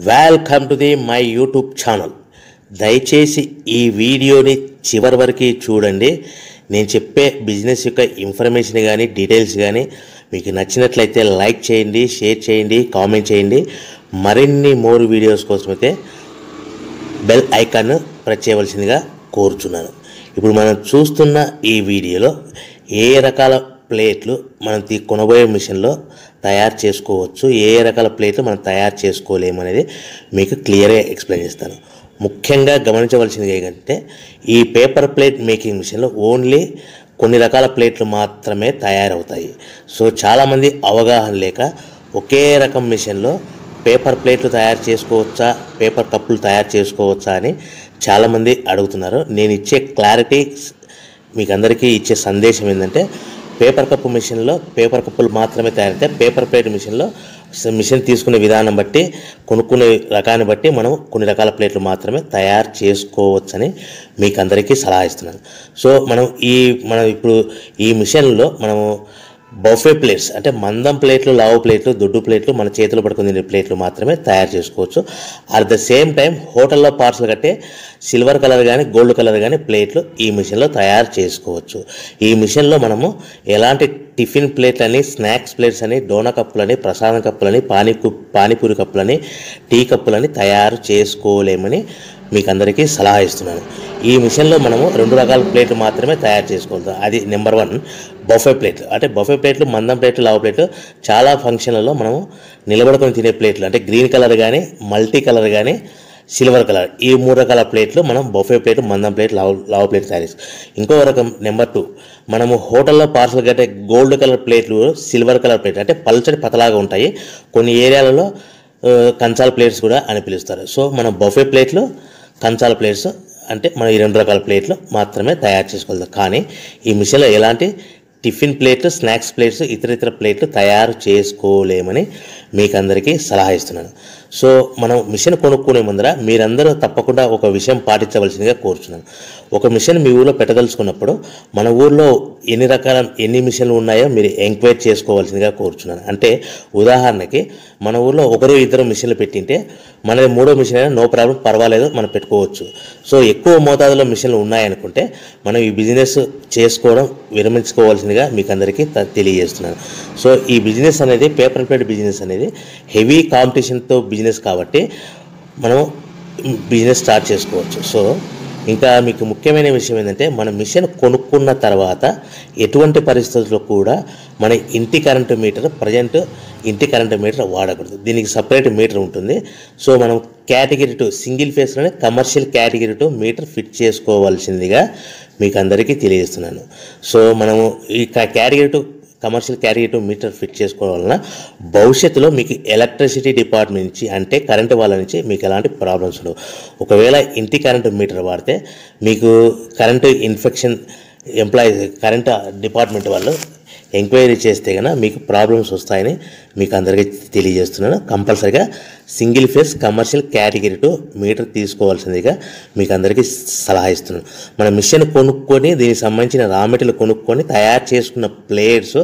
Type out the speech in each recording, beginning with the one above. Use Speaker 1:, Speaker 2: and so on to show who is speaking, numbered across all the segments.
Speaker 1: Welcome to the my YouTube channel. దయచేసి ఈ వీడియోని చివరి వరకు చూడండి. నేను చెప్పే బిజినెస్ యొక్క ఇన్ఫర్మేషన్ కానీ డీటెయిల్స్ కానీ మీకు నచ్చినట్లయితే లైక్ చేయండి, షేర్ చేయండి, కామెంట్ చేయండి. మరిన్ని మోర్ వీడియోస్ కోసమైతే బెల్ ఐకాన్ ప్రెస్ చేయవలసిందిగా కోరుచున్నాను. ఇప్పుడు మనం చూస్తున్న ఈ వీడియోలో ఏ రకాల ప్లేట్లు మనం కొనబోయే మిషన్లో తయారు చేసుకోవచ్చు, ఏ రకాల ప్లేట్లు మనం తయారు చేసుకోలేము అనేది మీకు క్లియర్గా ఎక్స్ప్లెయిన్ చేస్తాను. ముఖ్యంగా గమనించవలసింది ఏంటంటే ఈ పేపర్ ప్లేట్ మేకింగ్ మిషన్లో ఓన్లీ కొన్ని రకాల ప్లేట్లు మాత్రమే తయారవుతాయి. సో చాలామంది అవగాహన లేక ఒకే రకం మిషన్లో పేపర్ ప్లేట్లు తయారు చేసుకోవచ్చా, పేపర్ కప్పులు తయారు చేసుకోవచ్చా అని చాలామంది అడుగుతున్నారు. నేను ఇచ్చే క్లారిటీ మీకు అందరికీ ఇచ్చే సందేశం ఏంటంటే పేపర్ కప్పు మిషన్లో పేపర్ కప్పులు మాత్రమే తయారైతే, పేపర్ ప్లేట్ మిషన్లో మిషన్ తీసుకునే విధానం బట్టి, కొనుక్కునే రకాన్ని బట్టి మనం కొన్ని రకాల ప్లేట్లు మాత్రమే తయారు చేసుకోవచ్చని మీకు అందరికీ సలహా ఇస్తున్నాను. సో మనం ఇప్పుడు ఈ మిషన్లో మనము బఫే ప్లేట్స్ అంటే మందం ప్లేట్లు, లావు ప్లేట్లు, దొడ్డు ప్లేట్లు, మన చేతిలో పట్టుకుని తినే ప్లేట్లు మాత్రమే తయారు చేసుకోవచ్చు. అట్ ద సేమ్ టైం హోటల్లో పార్సల్ కట్టే సిల్వర్ కలర్ కానీ గోల్డ్ కలర్ కానీ ప్లేట్లు ఈ మిషన్లో తయారు చేసుకోవచ్చు. ఈ మిషన్లో మనము ఎలాంటి టిఫిన్ ప్లేట్లని, స్నాక్స్ ప్లేట్స్ అని, డోనా కప్పులని, ప్రసాదం కప్పులని, పానీపూరి కప్పులని, టీ కప్పులని తయారు చేసుకోలేమని మీకు అందరికీ సలహా ఇస్తున్నాను. ఈ మిషన్లో మనము 2 రకాల ప్లేట్లు మాత్రమే తయారు చేసుకోగలుగుతాం. అది నెంబర్ 1 బఫే ప్లేట్లు. అంటే బఫే ప్లేట్లు, మందం ప్లేట్లు, లావు ప్లేట్లు చాలా ఫంక్షన్లలో మనము నిలబడుకొని తినే ప్లేట్లు అంటే గ్రీన్ కలర్ కానీ, మల్టీ కలర్ కానీ, సిల్వర్ కలర్, ఈ 3 రకాల ప్లేట్లు మనం బఫే ప్లేట్, మందం ప్లేట్, లావు ప్లేట్ తయారు చేస్తాం. ఇంకో రకం నెంబర్ 2 మనము హోటల్లో పార్సల్ కట్టే గోల్డ్ కలర్ ప్లేట్లు, సిల్వర్ కలర్ ప్లేట్ అంటే పల్చడి పతలాగా ఉంటాయి. కొన్ని ఏరియాలలో కంచాల ప్లేట్స్ కూడా అని పిలుస్తారు. సో మనం బఫే ప్లేట్లు, కంచాల ప్లేట్స్ అంటే మనం ఈ 2 రకాల ప్లేట్లు మాత్రమే తయారు చేసుకోగలుగుతాం. కానీ ఈ మిషన్లో ఎలాంటి టిఫిన్ ప్లేట్లు, స్నాక్స్ ప్లేట్స్, ఇతర ప్లేట్లు తయారు చేసుకోలేమని మీకు అందరికీ సలహా ఇస్తున్నాను. సో మనం మిషన్ కొనుక్కునే ముందర మీరందరూ తప్పకుండా ఒక విషయం పాటించవలసిందిగా కోరుచున్నాను. ఒక మిషన్ మీ ఊళ్ళో పెట్టదలుచుకున్నప్పుడు మన ఊళ్ళో ఎన్ని మిషన్లు ఉన్నాయో మీరు ఎంక్వైరీ చేసుకోవాల్సిందిగా కోరుచున్నాను. అంటే ఉదాహరణకి మన ఊళ్ళో 1-2 మిషన్లు పెట్టింటే మనది 3వ మిషన్ అయినా నో ప్రాబ్లం, పర్వాలేదు, మనం పెట్టుకోవచ్చు. సో ఎక్కువ మోతాదులో మిషన్లు ఉన్నాయనుకుంటే మనం ఈ బిజినెస్ చేసుకోవడం విరమించుకోవాల్సిందిగా మీకు అందరికీ తెలియజేస్తున్నాను. సో ఈ బిజినెస్ అనేది, పేపర్ ప్లేట్ బిజినెస్ అనేది హెవీ కాంపిటీషన్తో బిజినెస్ కాబట్టి మనం బిజినెస్ స్టార్ట్ చేసుకోవచ్చు. సో ఇంకా మీకు ముఖ్యమైన విషయం ఏంటంటే మన మిషన్ కొనుక్కున్న తర్వాత ఎటువంటి పరిస్థితుల్లో కూడా మన ఇంటి కరెంటు మీటర్, ప్రజెంట్ ఇంటి కరెంటు మీటర్ వాడకూడదు. దీనికి సపరేట్ మీటర్ ఉంటుంది. సో మనం కేటగిరీ 2 సింగిల్ ఫేస్లోనే కమర్షియల్ కేటగిరీ 2 మీటర్ ఫిట్ చేసుకోవాల్సిందిగా మీకు అందరికీ తెలియజేస్తున్నాను. సో మనము ఈ category 2 commercial category 2 meter fit చేసుకోవడం వలన భవిష్యత్తులో మీకు ఎలక్ట్రిసిటీ డిపార్ట్మెంట్ నుంచి అంటే కరెంటు వాళ్ళ నుంచి మీకు ఎలాంటి ప్రాబ్లమ్స్ ఉండవు. ఒకవేళ ఇంటి కరెంటు మీటర్ వాడితే మీకు కరెంటు ఇన్ఫెక్షన్ కరెంటు డిపార్ట్మెంట్ వాళ్ళు ఎంక్వైరీ చేస్తే కనుక మీకు ప్రాబ్లమ్స్ వస్తాయని మీకు అందరికీ తెలియజేస్తున్నాను. కంపల్సరీగా single phase commercial category 2 meter తీసుకోవాల్సిందిగా మీకు అందరికీ సలహా ఇస్తున్నాను. మన మిషన్ కొనుక్కొని దీనికి సంబంధించిన రా మెటీరియల్ కొనుక్కొని తయారు చేసుకున్న ప్లేట్స్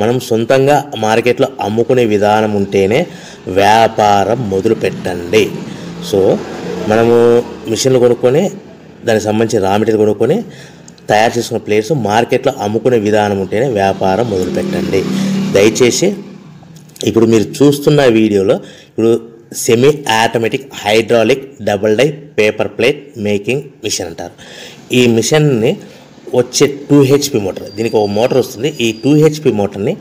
Speaker 1: మనం సొంతంగా మార్కెట్లో అమ్ముకునే విధానం ఉంటేనే వ్యాపారం మొదలు పెట్టండి. సో మనము మిషన్లు కొనుక్కొని దానికి సంబంధించిన రా మెటీరియల్ కొనుక్కొని తయారు చేసుకున్న ప్లేట్స్ మార్కెట్లో అమ్ముకునే విధానం ఉంటేనే వ్యాపారం మొదలుపెట్టండి. దయచేసి ఇప్పుడు మీరు చూస్తున్న వీడియోలో ఇప్పుడు semi automatic hydraulic double die paper plate making machine అంటారు. ఈ మిషన్ని వచ్చే 2 HP మోటార్, దీనికి ఒక మోటార్ వస్తుంది. ఈ 2 HP మోటార్ని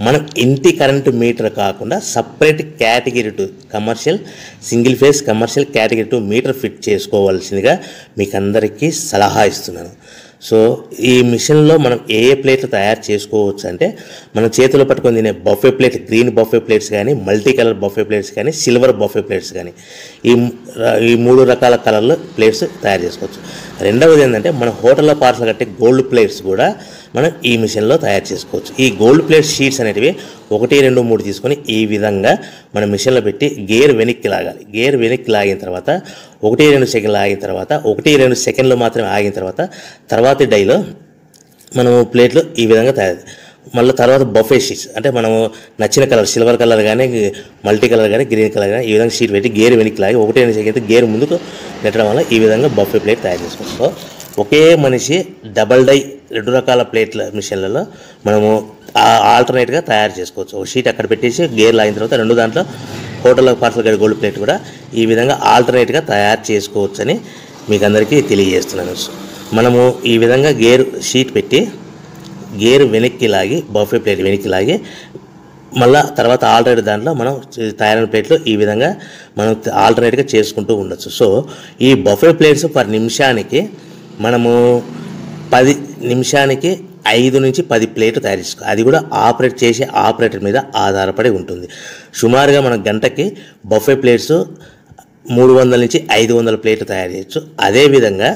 Speaker 1: మనం ఇంటి కరెంటు మీటర్ కాకుండా separate category 2 commercial single phase commercial category 2 meter fit చేసుకోవాల్సిందిగా మీకు అందరికీ సలహా ఇస్తున్నాను. సో ఈ మిషన్లో మనం ఏ ప్లేట్లు తయారు చేసుకోవచ్చు అంటే మనం చేతిలో పట్టుకొని తినే buffet plate, green buffet plates కానీ, మల్టీ కలర్ బఫే ప్లేట్స్ కానీ, సిల్వర్ బఫే ప్లేట్స్ కానీ, ఈ 3 రకాల కలర్లో ప్లేట్స్ తయారు చేసుకోవచ్చు. రెండవది ఏంటంటే మన హోటల్లో పార్సల్ కట్టే గోల్డ్ ప్లేట్స్ కూడా మనం ఈ మిషన్లో తయారు చేసుకోవచ్చు. ఈ గోల్డ్ ప్లేట్ షీట్స్ అనేటివి 1, 2, 3 తీసుకొని ఈ విధంగా మన మిషన్లో పెట్టి గేర్ వెనక్కి లాగాలి. గేర్ వెనక్కి లాగిన తర్వాత 1-2 సెకండ్లు ఆగిన తర్వాత 1-2 సెకండ్లు మాత్రమే ఆగిన తర్వాత తర్వాతి డైలో మనము ప్లేట్లు ఈ విధంగా తయారు మళ్ళీ తర్వాత బఫే షీట్స్ అంటే మనము నచ్చిన కలర్ సిల్వర్ కలర్ కానీ మల్టీ కలర్ కానీ గ్రీన్ కలర్ కానీ ఈ విధంగా షీట్ పెట్టి గేర్ వెనక్కి లాగి 1 సెకండ్ గేర్ ముందుకు నెట్టడం వల్ల ఈ విధంగా బఫే ప్లేట్ తయారు చేసుకోవచ్చు. సో ఒకే మనిషి డబల్ డై 2 రకాల ప్లేట్ల మిషన్లలో మనము ఆల్టర్నేట్గా తయారు చేసుకోవచ్చు. ఒక షీట్ అక్కడ పెట్టేసి గేర్ లాగిన తర్వాత 2 దాంట్లో హోటల్ పార్సల్ గడి గోల్డ్ ప్లేట్ కూడా ఈ విధంగా ఆల్టర్నేట్గా తయారు చేసుకోవచ్చు అని మీకు అందరికీ తెలియజేస్తున్నాను. మనము ఈ విధంగా గేర్ షీట్ పెట్టి గేర్ వెనక్కి లాగి బఫే ప్లేట్ వెనక్కి లాగి మళ్ళీ తర్వాత ఆల్టర్నేట్ దాంట్లో మనం తయారైన ప్లేట్లు ఈ విధంగా మనం ఆల్టర్నేట్గా చేసుకుంటూ ఉండొచ్చు. సో ఈ బఫే ప్లేట్స్ పర్ నిమిషానికి మనము 10 నిమిషానికి 5 నుంచి 10 ప్లేట్లు తయారు చేసుకోవాలి. అది కూడా ఆపరేట్ చేసే ఆపరేటర్ మీద ఆధారపడి ఉంటుంది. సుమారుగా మన గంటకి బఫే ప్లేట్స్ 300 నుంచి 500 ప్లేట్లు తయారు చేయొచ్చు. అదేవిధంగా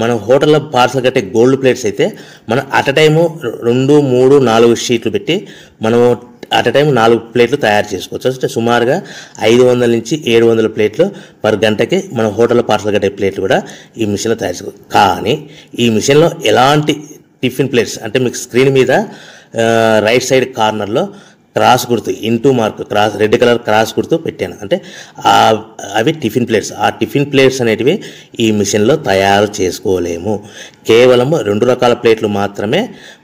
Speaker 1: మనం హోటల్లో పార్సల్ కట్టే గోల్డ్ ప్లేట్స్ అయితే మనం అట్ టైము 2, 3, 4 షీట్లు పెట్టి మనము అట్ టైం 4 ప్లేట్లు తయారు చేసుకోవచ్చు. అంటే సుమారుగా 500 నుంచి 700 ప్లేట్లు పర్ గంటకి మనం హోటల్లో పార్సల్ కట్టే ప్లేట్లు కూడా ఈ మిషన్లో తయారు చేసుకోవచ్చు. కానీ ఈ మిషన్లో ఎలాంటి టిఫిన్ ప్లేట్స్ అంటే మీకు స్క్రీన్ మీద రైట్ సైడ్ కార్నర్లో క్రాస్ గుర్తు into mark cross red colour cross గుర్తు పెట్టాను. అంటే అవి టిఫిన్ ప్లేట్స్. ఆ టిఫిన్ ప్లేట్స్ అనేటివి ఈ మిషన్లో తయారు చేసుకోలేము. కేవలం 2 రకాల ప్లేట్లు మాత్రమే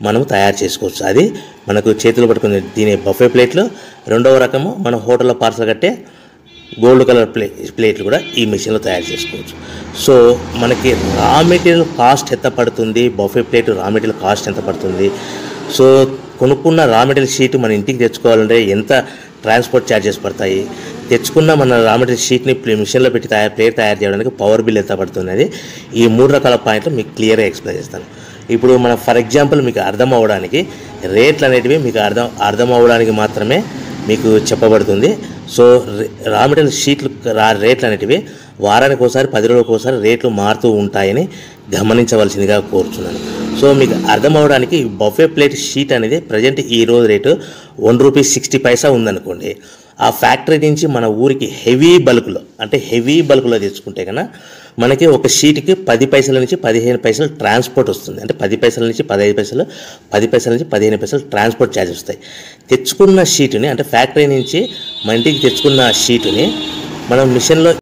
Speaker 1: మనం తయారు చేసుకోవచ్చు. అది మనకు చేతులు పట్టుకుని తినే బఫే ప్లేట్లు, 2వ రకము మన హోటల్లో పార్సల్ కట్టే గోల్డ్ కలర్ ప్లేట్లు కూడా ఈ మిషన్లో తయారు చేసుకోవచ్చు. సో మనకి రా మెటీరియల్ కాస్ట్ ఎంత పడుతుంది, buffet plate raw material cost ఎంత పడుతుంది, సో కొనుక్కున్న రా మెటీరియల్ షీట్ మన ఇంటికి తెచ్చుకోవాలంటే ఎంత ట్రాన్స్పోర్ట్ ఛార్జెస్ పడతాయి, తెచ్చుకున్న మన రా మెటీరియల్ షీట్ని మిషన్లో పెట్టి ప్లేట్ తయారు చేయడానికి పవర్ బిల్ ఎంత పడుతుంది అనేది ఈ 3 రకాల పాయింట్లు మీకు క్లియర్గా ఎక్స్ప్లెయిన్ చేస్తాను. ఇప్పుడు మన ఫర్ ఎగ్జాంపుల్ మీకు అర్థం అవ్వడానికి రేట్లు అనేటివి మీకు అర్థం అవ్వడానికి మాత్రమే మీకు చెప్పబడుతుంది. సో రా మెటీరియల్ షీట్లు రేట్లు అనేటివి వారానికి ఒకసారి 10 రోజులకు ఒకసారి రేట్లు మారుతూ ఉంటాయని గమనించవలసిందిగా కోరుతున్నాను. సో మీకు అర్థం అవ్వడానికి బఫే ప్లేట్ షీట్ అనేది ప్రజెంట్ ఈరోజు రేటు ₹1.60 ఉందనుకోండి. ఆ ఫ్యాక్టరీ నుంచి మన ఊరికి హెవీ బల్క్లో తెచ్చుకుంటే కన్నా మనకి ఒక షీట్కి 10 పైసల నుంచి 15 పైసలు ట్రాన్స్పోర్ట్ వస్తుంది. అంటే 10 పైసల నుంచి 15 పైసలు, 10 పైసల నుంచి 15 పైసలు ట్రాన్స్పోర్ట్ ఛార్జెస్ వస్తాయి. తెచ్చుకున్న షీటుని అంటే ఫ్యాక్టరీ నుంచి మన ఇంటికి తెచ్చుకున్న షీటుని మనం మిషన్లో